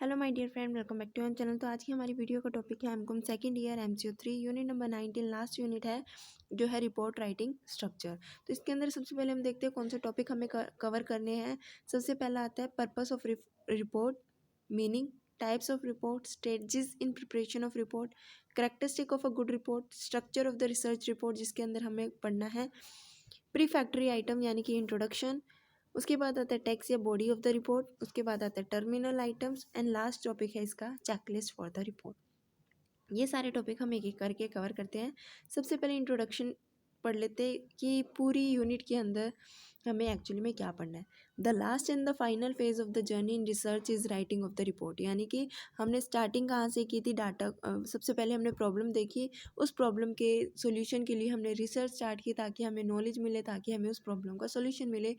Hello my dear friend, welcome back to our channel. तो आज की हमारी वीडियो का टॉपिक है MCom second year MCO 3 unit number 19। Last unit है जो है रिपोर्ट राइटिंग स्ट्रक्चर। तो इसके अंदर सबसे पहले हम देखते हैं कौन से टॉपिक हमें कवर करने हैं। सबसे पहला आता है purpose of report, meaning, types of report, stages in preparation of report, characteristic of a good report, structure of the research report जिसके अंदर हमें पढ़ना है प्री फैक्ट्री आइटम यानी कि इंट्रोडक्शन। उसके बाद आता है टेक्स्ट या बॉडी ऑफ द रिपोर्ट। उसके बाद आता है terminal items and last topic है इसका चेकलिस्ट फॉर द रिपोर्ट। ये सारे टॉपिक हम एक एक करके कवर करते हैं। सबसे पहले इंट्रोडक्शन पढ़ लेते हैं कि पूरी यूनिट के अंदर हमें एक्चुअली में क्या पढ़ना है। The last and the final phase of the journey in research is writing of the report. यानी कि हमने स्टार्टिंग कहाँ से की थी, डाटा सबसे पहले हमने प्रॉब्लम देखी, उस प्रॉब्लम के सॉल्यूशन के लिए हमने रिसर्च स्टार्ट की ताकि हमें नॉलेज मिले, ताकि हमें उस प्रॉब्लम का सॉल्यूशन मिले।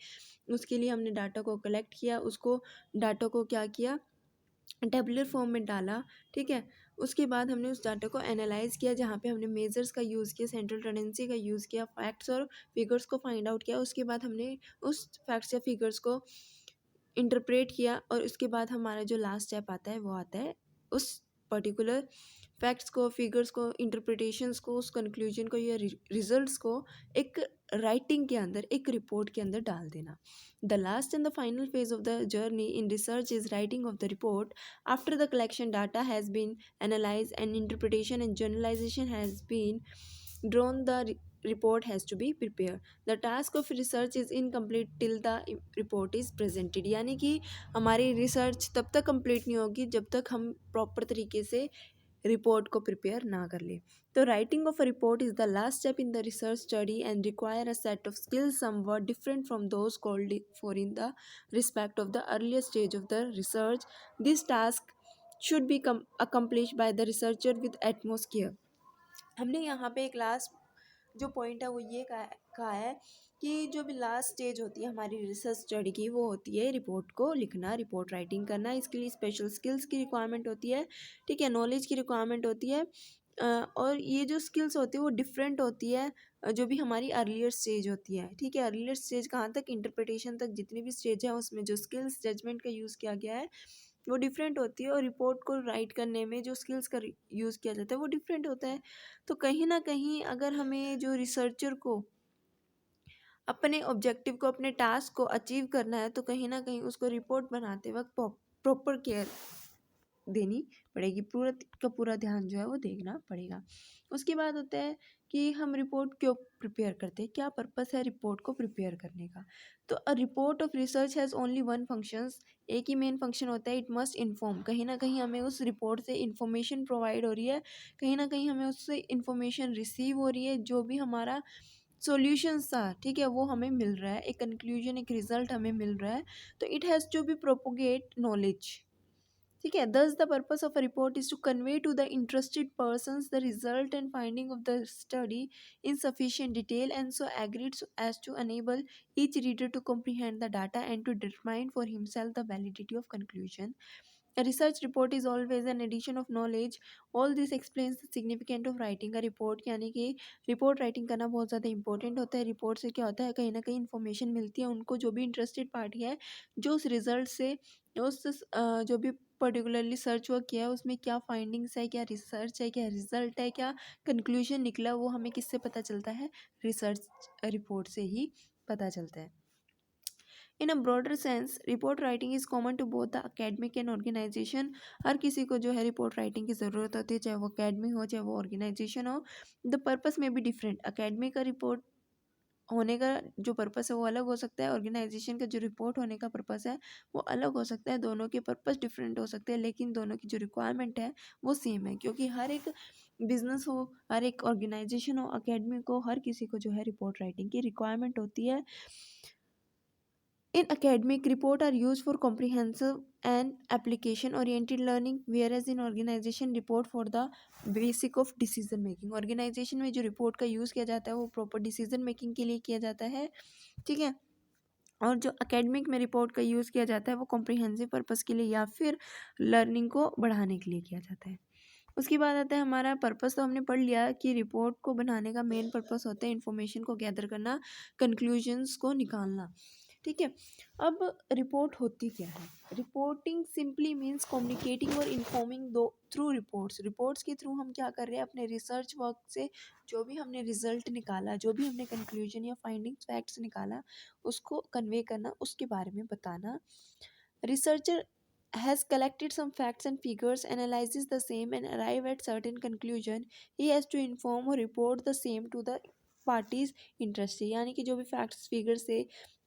उसके लिए हमने डाटा को कलेक्ट किया, उसको डाटा को क्या किया, टेबुलर फॉर्म में डाला। ठीक है, उसके बाद हमने उस डाटा को एनालाइज किया जहाँ पे हमने मेजर्स का यूज़ किया, सेंट्रल टेंडेंसी का यूज़ किया, फैक्ट्स और फिगर्स को फाइंड आउट किया। उसके बाद हमने उस फैक्ट्स या फिगर्स को इंटरप्रेट किया और उसके बाद हमारा जो लास्ट स्टेप आता है वो आता है उस पर्टिकुलर फैक्ट्स को, फिगर्स को, इंटरप्रिटेशंस को, उस कंक्लूजन को या रिजल्ट्स को एक राइटिंग के अंदर, एक रिपोर्ट के अंदर डाल देना। The last and the final phase of the journey in research is writing of the report. After the collection data has been analyse and interpretation and journalisation has been drawn, the report has to be prepared. The task of research is incomplete till the report is presented। यानी कि हमारी research तब तक complete नहीं होगी जब तक हम प्रॉपर तरीके से रिपोर्ट को प्रिपेयर ना कर ले। तो writing of a report is the last step in the research study and require a set of skills somewhat different from those called for in the respect of the earlier stage of the research. This task should be accomplished by the researcher with utmost care। हमने यहाँ पे एक last जो point है वो ये कहा है कि जो भी लास्ट स्टेज होती है हमारी रिसर्च स्टडी की वो होती है रिपोर्ट को लिखना, रिपोर्ट राइटिंग करना। इसके लिए स्पेशल स्किल्स की रिक्वायरमेंट होती है, ठीक है, नॉलेज की रिक्वायरमेंट होती है। और ये जो स्किल्स होती है वो डिफरेंट होती है जो भी हमारी अर्लियर स्टेज होती है। ठीक है, अर्लियर स्टेज कहाँ तक, इंटरप्रिटेशन तक जितनी भी स्टेज है उसमें जो स्किल्स जजमेंट का यूज़ किया गया है वो डिफरेंट होती है, और रिपोर्ट को राइट करने में जो स्किल्स का यूज़ किया जाता है वो डिफरेंट होता है। तो कहीं ना कहीं अगर हमें जो रिसर्चर को अपने ऑब्जेक्टिव को, अपने टास्क को अचीव करना है तो कहीं ना कहीं उसको रिपोर्ट बनाते वक्त प्रॉपर केयर देनी पड़ेगी, पूरा का पूरा ध्यान जो है वो देखना पड़ेगा। उसके बाद होता है कि हम रिपोर्ट क्यों प्रिपेयर करते हैं, क्या पर्पस है रिपोर्ट को प्रिपेयर करने का। तो a report of research has only one functions. एक ही मेन फंक्शन होता है, इट मस्ट इन्फॉर्म। कहीं ना कहीं हमें उस रिपोर्ट से इन्फॉर्मेशन प्रोवाइड हो रही है, कहीं ना कहीं हमें उससे इन्फॉर्मेशन रिसीव हो रही है, जो भी हमारा सॉल्यूशंस था, ठीक है, वो हमें मिल रहा है, एक कंक्लूजन, एक रिजल्ट हमें मिल रहा है। तो it has to be propagate knowledge. ठीक है, thus the purpose of a report is to convey to the interested persons the result and finding of the study in sufficient detail and so accurate so as to enable each reader to comprehend the data and to determine for himself the validity of conclusion। A research report is always an addition of knowledge। All this explains the significance of writing a report। यानी कि report writing करना बहुत ज़्यादा important होता है। Report से क्या होता है, कहीं ना कहीं इन्फॉर्मेशन मिलती है उनको, जो भी इंटरेस्टेड पार्टी है, जो उस रिजल्ट से जो भी पर्टिकुलरली सर्च वर्क किया है उसमें क्या फाइंडिंग्स है, क्या रिसर्च है, क्या रिजल्ट है, क्या कंक्लूजन निकला, वो हमें किससे पता चलता है, रिसर्च रिपोर्ट से ही पता चलता है। In a broader sense report writing is common to both the academic and organisation. हर किसी को जो है रिपोर्ट राइटिंग की ज़रूरत होती है, चाहे वो अकेडमी हो चाहे वो ऑर्गेनाइजेशन हो। द पर्पस में भी डिफरेंट। अकेडमी का रिपोर्ट होने का जो पर्पस है वो अलग हो सकता है, ऑर्गेनाइजेशन का जो रिपोर्ट होने का पर्पस है वो अलग हो सकता है। दोनों के पर्पस डिफरेंट हो सकते हैं, लेकिन दोनों की जो रिक्वायरमेंट है वो सेम है, क्योंकि हर एक बिजनेस हो, हर एक ऑर्गेनाइजेशन हो, अकेडमिक हो, हर किसी को जो है रिपोर्ट राइटिंग की रिक्वायरमेंट होती है। In academic, report are used for comprehensive and application-oriented learning, whereas in organization, report for the basic of decision making। Organization में जो report का use किया जाता है वो proper decision making के लिए किया जाता है, ठीक है। और जो academic में report का use किया जाता है वो comprehensive purpose के लिए या फिर learning को बढ़ाने के लिए किया जाता है। उसके बाद आता है हमारा पर्पस। तो हमने पढ़ लिया कि रिपोर्ट को बनाने का मेन पर्पस होता है इन्फॉर्मेशन को गैदर करना, कंक्लूजन्स को निकालना, ठीक है। अब रिपोर्ट होती क्या है? रिपोर्टिंग सिंपली मीन्स कम्युनिकेटिंग और इन्फॉर्मिंग दो थ्रू रिपोर्ट्स। रिपोर्ट्स के थ्रू हम क्या कर रहे हैं, अपने रिसर्च वर्क से जो भी हमने रिजल्ट निकाला, जो भी हमने कंक्लूजन या फाइंडिंग्स फैक्ट्स निकाला, उसको कन्वे करना, उसके बारे में बताना। Researcher has collected some facts and figures, analyzes the same and arrive at certain conclusion. He has to inform or report the same to the parties interested। यानी कि जो भी फैक्ट्स फिगर्स से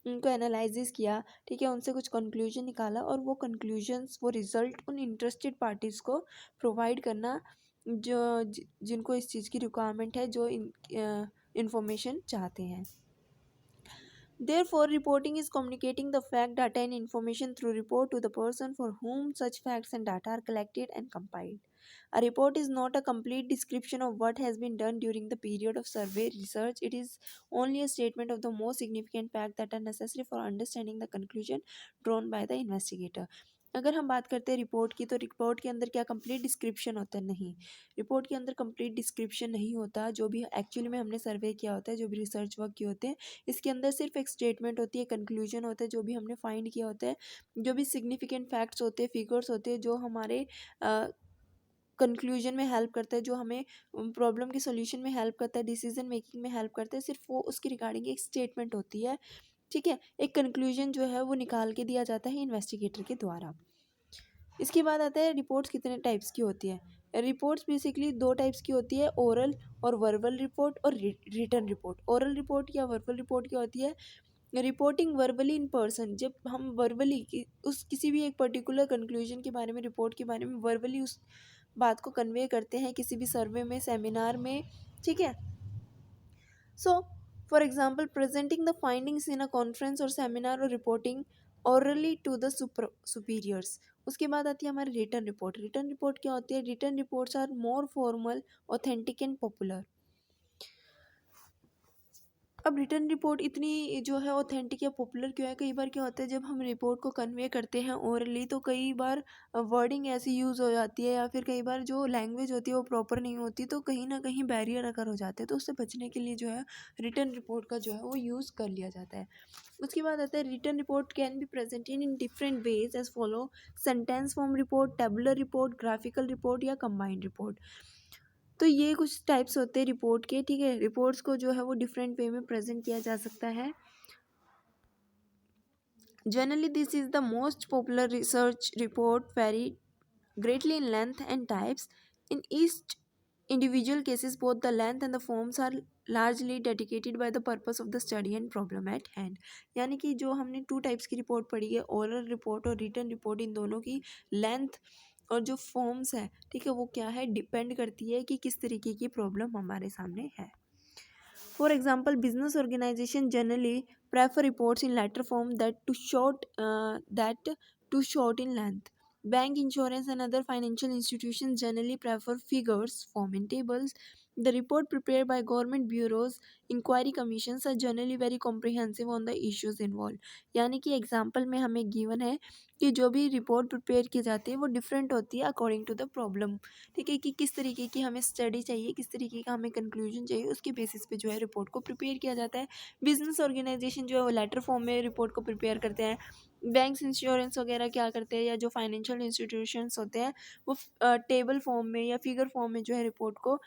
उनको एनालिसिस किया, ठीक है, उनसे कुछ कंक्लूजन निकाला और वो कंक्लूजन्स, वो रिजल्ट उन इंटरेस्टेड पार्टीज़ को प्रोवाइड करना जो जिनको इस चीज़ की रिक्वायरमेंट है, जो इंफॉर्मेशन चाहते हैं। Therefore, reporting is communicating the fact, data and information through report to the person for whom such facts and data are collected and compiled. A report is not a complete description of what has been done during the period of survey research. It is only a statement of the most significant facts that are necessary for understanding the conclusion drawn by the investigator. अगर हम बात करते हैं report की, तो report के अंदर क्या कंप्लीट डिस्क्रिप्शन होता है? नहीं, रिपोर्ट के अंदर कंप्लीट डिस्क्रिप्शन नहीं होता। जो भी एक्चुअली में हमने सर्वे किया होता है, जो भी रिसर्च वर्क किए होते हैं, इसके अंदर सिर्फ एक स्टेटमेंट होती है, कंक्लूजन होता है, जो भी हमने फाइंड किया होता है, जो भी सिग्निफिकेंट फैक्ट्स होते हैं, फिगर्स होते हैं, जो हमारे कंक्लूजन में हेल्प करता है, जो हमें प्रॉब्लम के सोल्यूशन में हेल्प करता है, डिसीजन मेकिंग में हेल्प करता है, सिर्फ वो उसकी रिगार्डिंग एक स्टेटमेंट होती है। ठीक है, एक कंक्लूजन जो है वो निकाल के दिया जाता है इन्वेस्टिगेटर के द्वारा। इसके बाद आता है रिपोर्ट्स कितने टाइप्स की होती है। रिपोर्ट्स बेसिकली दो टाइप्स की होती है, ओरल और वर्बल रिपोर्ट और रिटन रिपोर्ट। ओरल रिपोर्ट या वर्बल रिपोर्ट क्या होती है? Reporting verbally in person. जब हम वर्बली उस किसी भी एक पर्टिकुलर कंक्लूजन के बारे में, रिपोर्ट के बारे में वर्बली उस बात को कन्वे करते हैं किसी भी सर्वे में, सेमिनार में, ठीक है। So for example presenting the findings in a conference और सेमिनार और reporting orally to the superiors। उसके बाद आती है हमारी रिटर्न रिपोर्ट। रिटर्न रिपोर्ट क्या होती है? Written reports are more formal, authentic and popular. अब रिटर्न रिपोर्ट इतनी जो है ऑथेंटिक या पॉपुलर क्यों है? कई बार क्या होता है, जब हम रिपोर्ट को कन्वे करते हैं ओरली, तो कई बार वर्डिंग ऐसी यूज़ हो जाती है, या फिर कई बार जो लैंग्वेज होती है वो प्रॉपर नहीं होती, तो कहीं ना कहीं बैरियर अगर हो जाते हैं, तो उससे बचने के लिए जो है रिटर्न रिपोर्ट का जो है वो यूज़ कर लिया जाता है। उसके बाद आता है written report can be presented in different ways as follow: sentence form report, tabular report, graphical report या कंबाइंड रिपोर्ट। तो ये कुछ टाइप्स होते हैं रिपोर्ट के, ठीक है। रिपोर्ट्स को जो है वो डिफरेंट वे में प्रेजेंट किया जा सकता है। Generally this is the most popular research report, very greatly in length and types. In each individual cases, both the length and the forms are largely dedicated by the purpose of the study and problem at hand। यानी कि जो हमने two types की report पढ़ी है, oral report और written report, इन दोनों की लेंथ और जो फॉर्म्स है, ठीक है, वो क्या है, डिपेंड करती है कि किस तरीके की प्रॉब्लम हमारे सामने है। For example business organisation generally prefer reports in letter form that too short in length. Bank, insurance, and other financial institutions generally prefer figures form in tables. The report prepared by government bureaus, inquiry commissions are generally very comprehensive on the issues involved। यानी कि example में हमें given है कि जो भी report prepare की जाती है वो डिफरेंट होती है अकॉर्डिंग टू द प्रॉब्लम। ठीक है, कि किस तरीके की हमें स्टडी चाहिए, किस तरीके का हमें कंक्लूजन चाहिए, उसके बेसिस पे जो है रिपोर्ट को प्रिपेयर किया जाता है। बिजनेस ऑर्गेनाइजेशन जो है वो लेटर फॉर्म में रिपोर्ट को प्रिपेयर करते हैं। बैंक्स, इंश्योरेंस वगैरह क्या करते हैं, या जो फाइनेंशियल इंस्टीट्यूशंस होते हैं वो टेबल फॉर्म में या फिगर फॉर्म में जो है रिपोर्ट को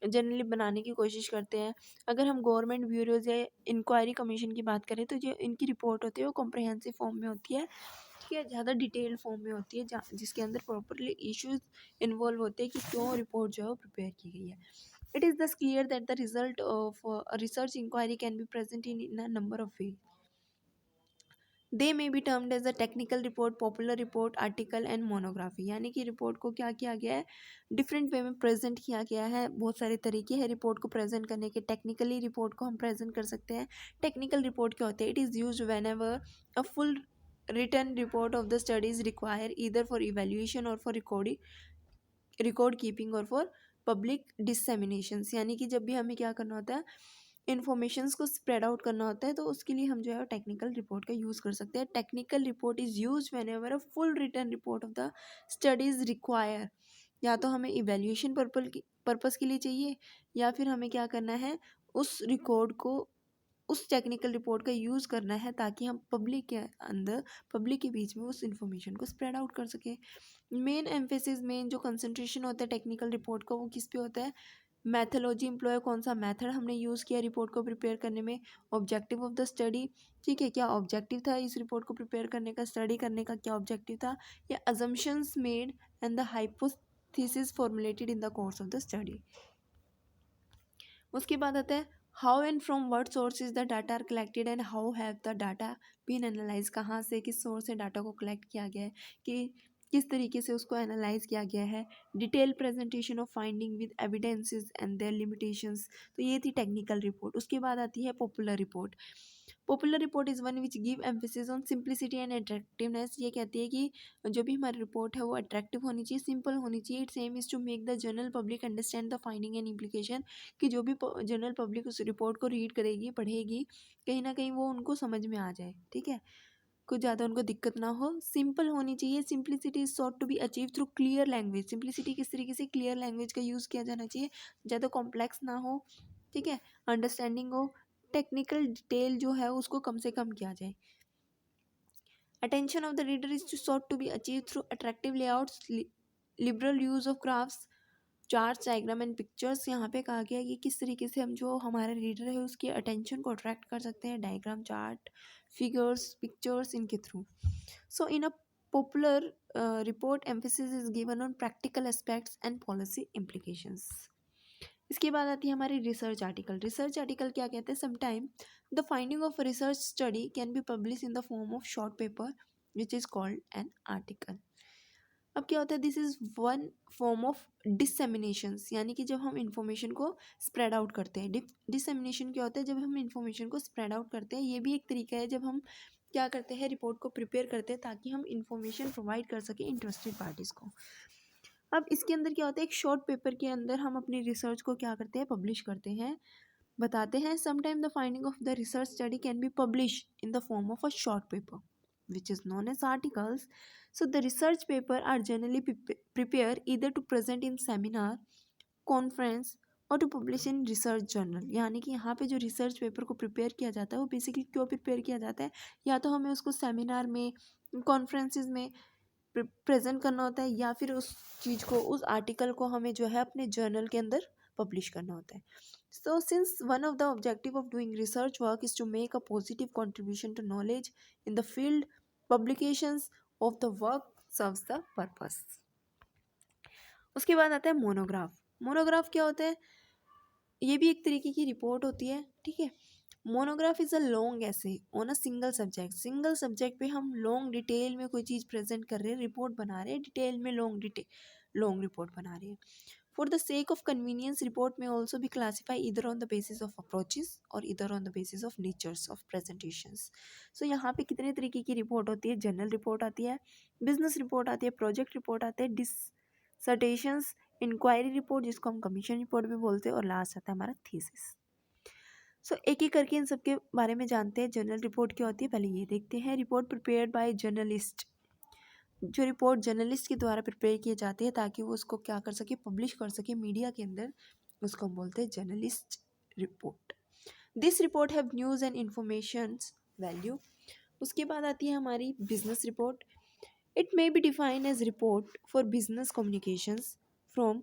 जनरली बनाने की कोशिश करते हैं। अगर हम गवर्नमेंट ब्यूरोज या इंक्वायरी कमीशन की बात करें, तो जो इनकी रिपोर्ट होती है वो कॉम्प्रहेंसिव फॉर्म में होती है, ठीक है, ज़्यादा डिटेल फॉर्म में होती है, जिसके अंदर प्रॉपरली इश्यूज इन्वॉल्व होते हैं कि क्यों रिपोर्ट जो है वो प्रिपेयर की गई है। It is thus clear that the result of a research inquiry can be present in a number of ways. They may be termed as a technical report, popular report, article and monography। यानी कि report को क्या किया गया है, different way में present किया गया है। बहुत सारे तरीके हैं रिपोर्ट को प्रेजेंट करने के। टेक्निकली रिपोर्ट को हम प्रेजेंट कर सकते हैं। टेक्निकल रिपोर्ट क्या होते हैं? It is use when ever a full written report of the studies require either for evaluation or for record keeping और फॉर पब्लिक डिससेमिनेशंस। यानी कि जब भी हमें क्या करना होता है, इन्फॉर्मेशंस को स्प्रेड आउट करना होता है, तो उसके लिए हम जो है टेक्निकल रिपोर्ट का यूज़ कर सकते हैं। Technical report is use whenever a full written report of the studies require. या तो हमें इवेल्यूएशन पर्पस के लिए चाहिए, या फिर हमें क्या करना है, उस रिकॉर्ड को उस टेक्निकल रिपोर्ट का यूज़ करना है ताकि हम पब्लिक के अंदर, पब्लिक के बीच में उस इन्फॉर्मेशन को स्प्रेड आउट कर सकें। मेन एम्फेसिस, मेन जो कंसंट्रेशन होता है टेक्निकल रिपोर्ट का, वो किस पे होता है? मैथोलॉजी एम्प्लॉय, कौन सा मेथड हमने यूज़ किया रिपोर्ट को प्रिपेयर करने में, ऑब्जेक्टिव ऑफ द स्टडी, ठीक है, क्या ऑब्जेक्टिव था इस रिपोर्ट को प्रिपेयर करने का, स्टडी करने का क्या ऑब्जेक्टिव था, या assumptions made and the hypothesis formulated in the course of the study. उसके बाद आता है how and from what sources the data are collected and how have the data been analyse, कहाँ से, किस सोर्स से डाटा को कलेक्ट किया गया है, कि किस तरीके से उसको एनालाइज किया गया है, detail presentation of finding with evidences and there limitations. तो ये थी टेक्निकल रिपोर्ट। उसके बाद आती है popular report. Popular report is one which give emphasis on simplicity and attractiveness. ये कहती है कि जो भी हमारी रिपोर्ट है वो अट्रैक्टिव होनी चाहिए, सिंपल होनी चाहिए। Its aim is to make the general public understand the finding and implication, कि जो भी जनरल पब्लिक उस रिपोर्ट को रीड करेगी, पढ़ेगी, कहीं ना कहीं वो उनको समझ में आ जाए, ठीक है, कुछ ज़्यादा उनको दिक्कत ना हो। सिंपल होनी चाहिए। Simplicity is sought to be achieve through clear language. Simplicity किस तरीके से? क्लियर लैंग्वेज का यूज़ किया जाना चाहिए, ज़्यादा कॉम्प्लेक्स ना हो, ठीक है, अंडरस्टैंडिंग हो, टेक्निकल डिटेल जो है उसको कम से कम किया जाए। Attention of the reader is to sought to be achieve through attractive layouts, liberal use of graphs, charts, diagram and pictures. यहाँ पे कहा गया है कि किस तरीके से हम जो हमारा रीडर है उसकी अटेंशन को अट्रैक्ट कर सकते हैं, डायग्राम, चार्ट, फिगर्स, पिक्चर्स, इनके through. So in a popular report emphasis is given on practical aspects and policy implications. इसके बाद आती है हमारी रिसर्च आर्टिकल। रिसर्च आर्टिकल क्या कहते हैं? Sometime the finding of research study can be publish in the form of short paper which is called an article. अब क्या होता है? This is one form of disseminations, यानी कि जब हम इंफॉर्मेशन को स्प्रेड आउट करते हैं। डिससेमिनेशन क्या होता है? जब हम इंफॉर्मेशन को स्प्रेड आउट करते हैं। ये भी एक तरीका है जब हम क्या करते हैं, रिपोर्ट को प्रिपेयर करते हैं ताकि हम इंफॉर्मेशन प्रोवाइड कर सकें इंटरेस्टेड पार्टीज़ को। अब इसके अंदर क्या होता है? एक शॉर्ट पेपर के अंदर हम अपनी रिसर्च को क्या करते हैं? पब्लिश करते हैं, बताते हैं। Sometime the finding of the research study can be publish in the form of a short paper which is known as articles. So the research paper are generally prepared either to present in seminar, conference और to publish in research journal। यानी कि यहाँ पे जो research paper को prepare किया जाता है वो बेसिकली क्यों प्रिपेयर किया जाता है? या तो हमें उसको सेमिनार में, कॉन्फ्रेंसेस में प्रेजेंट करना होता है, या फिर उस चीज़ को, उस आर्टिकल को हमें जो है अपने जर्नल के अंदर पब्लिश करना होता है। So since one of the objective of doing research work is to make a positive contribution to knowledge in the field, publications of the work serves the purpose। उसके बाद आता है मोनोग्राफ। मोनोग्राफ क्या होता है? ये भी एक तरीके की रिपोर्ट होती है, ठीक है। मोनोग्राफ इज़ अ लॉन्ग ऐसे on a single subject. Single subject पे हम लॉन्ग डिटेल में कोई चीज़ प्रेजेंट कर रहे हैं, रिपोर्ट बना रहे हैं, डिटेल में लॉन्ग रिपोर्ट बना रहे हैं। For the sake of convenience, report may also be classified either on the basis of approaches or either on the basis of natures of presentations। So यहाँ पे कितने तरीके की रिपोर्ट होती है? जनरल रिपोर्ट आती है, बिजनेस रिपोर्ट आती है, प्रोजेक्ट रिपोर्ट आते हैं, डिसर्टेशंस, इंक्वायरी रिपोर्ट जिसको हम कमीशन रिपोर्ट भी बोलते हैं, और लास्ट आता है हमारा थीसिस। सो एक एक करके इन सबके बारे में जानते हैं। जनरल रिपोर्ट क्या होती है पहले ये देखते हैं। Report prepared by journalist. जो रिपोर्ट जर्नलिस्ट के द्वारा प्रिपेयर किए जाते हैं ताकि वो उसको क्या कर सके, पब्लिश कर सके मीडिया के अंदर, उसको हम बोलते हैं journalist report. This report have news and information value. उसके बाद आती है हमारी business report. It may be defined as report for business communications from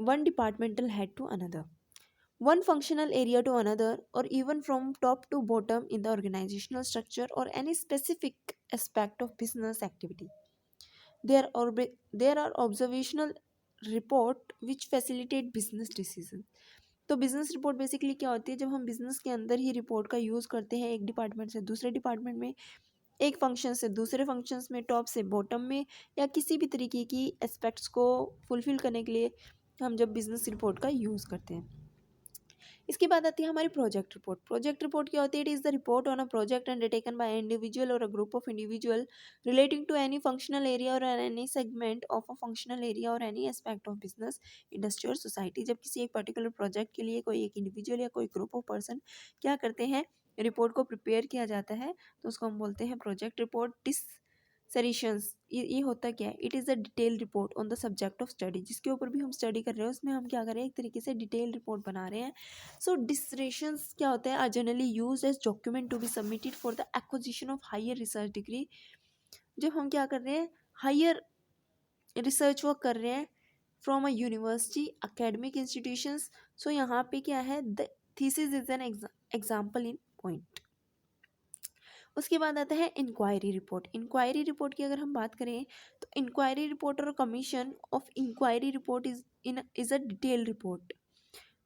one departmental head to another, one functional area to another, or even from top to bottom in the organizational structure or any specific aspect of business activity। There are observational report which facilitate business decision। तो business report basically क्या होती है? जब हम business के अंदर ही report का use करते हैं, एक डिपार्टमेंट से दूसरे डिपार्टमेंट में, एक फंक्शन से दूसरे फंक्शंस में, टॉप से बॉटम में, या किसी भी तरीके की एस्पेक्ट्स को फुलफिल करने के लिए हम जब बिजनेस रिपोर्ट का यूज़ करते हैं। इसके बाद आती है हमारी प्रोजेक्ट रिपोर्ट। प्रोजेक्ट रिपोर्ट क्या होती है? It is the report on a project undertaken by individual और a group of individual relating to any functional area और any segment of a functional area और any aspect of business, industry और society. जब किसी एक particular project के लिए कोई एक इंडिविजुअल या कोई ग्रुप ऑफ पर्सन क्या करते हैं, रिपोर्ट को प्रिपेयर किया जाता है, तो उसको हम बोलते हैं प्रोजेक्ट रिपोर्ट। सजेशंस, ये होता क्या है? It is a detail report on the subject of study, जिसके ऊपर भी हम स्टडी कर रहे हैं उसमें हम क्या कर रहे हैं, एक तरीके से डिटेल रिपोर्ट बना रहे हैं। सो डिसरेशंस क्या होता है? Are generally use as document to be submitted for the acquisition of higher research degree. जब हम क्या कर रहे हैं, हायर रिसर्च वर्क कर रहे हैं from a university academic institutions, so यहाँ पे क्या है, the thesis is an example in point. उसके बाद आता है इंक्वायरी रिपोर्ट। इंक्वायरी रिपोर्ट की अगर हम बात करें तो इंक्वायरी रिपोर्ट और commission of inquiry report is a detail report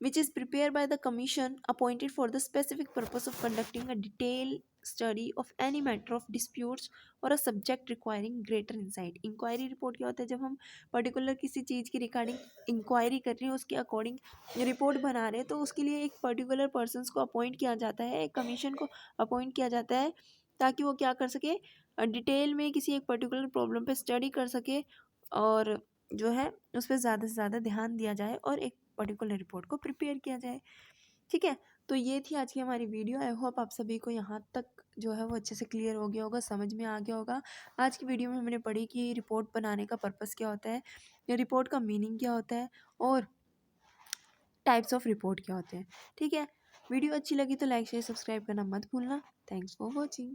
which is prepared by the commission appointed for the specific purpose of conducting a detailed study of any matter of disputes or a subject requiring greater insight। Inquiry report क्या होता है? जब हम particular किसी चीज़ की regarding inquiry कर रहे हैं, उसके अकॉर्डिंग रिपोर्ट बना रहे हैं, तो उसके लिए एक पर्टिकुलर पर्सनस को अपॉइंट किया जाता है, एक कमीशन को अपॉइंट किया जाता है, ताकि वो क्या कर सके, डिटेल में किसी एक पर्टिकुलर प्रॉब्लम पे स्टडी कर सके और जो है उस पर ज़्यादा से ज़्यादा ध्यान दिया जाए और एक पर्टिकुलर रिपोर्ट को प्रिपेयर किया जाए। ठीक है, तो ये थी आज की हमारी वीडियो। आई होप आप सभी को यहाँ तक जो है वो अच्छे से क्लियर हो गया होगा, समझ में आ गया होगा। आज की वीडियो में हमने पढ़ी कि रिपोर्ट बनाने का पर्पस क्या होता है, या रिपोर्ट का मीनिंग क्या होता है, और टाइप्स ऑफ रिपोर्ट क्या होते हैं। ठीक है, वीडियो अच्छी लगी तो लाइक शेयर सब्सक्राइब करना मत भूलना। Thanks for watching.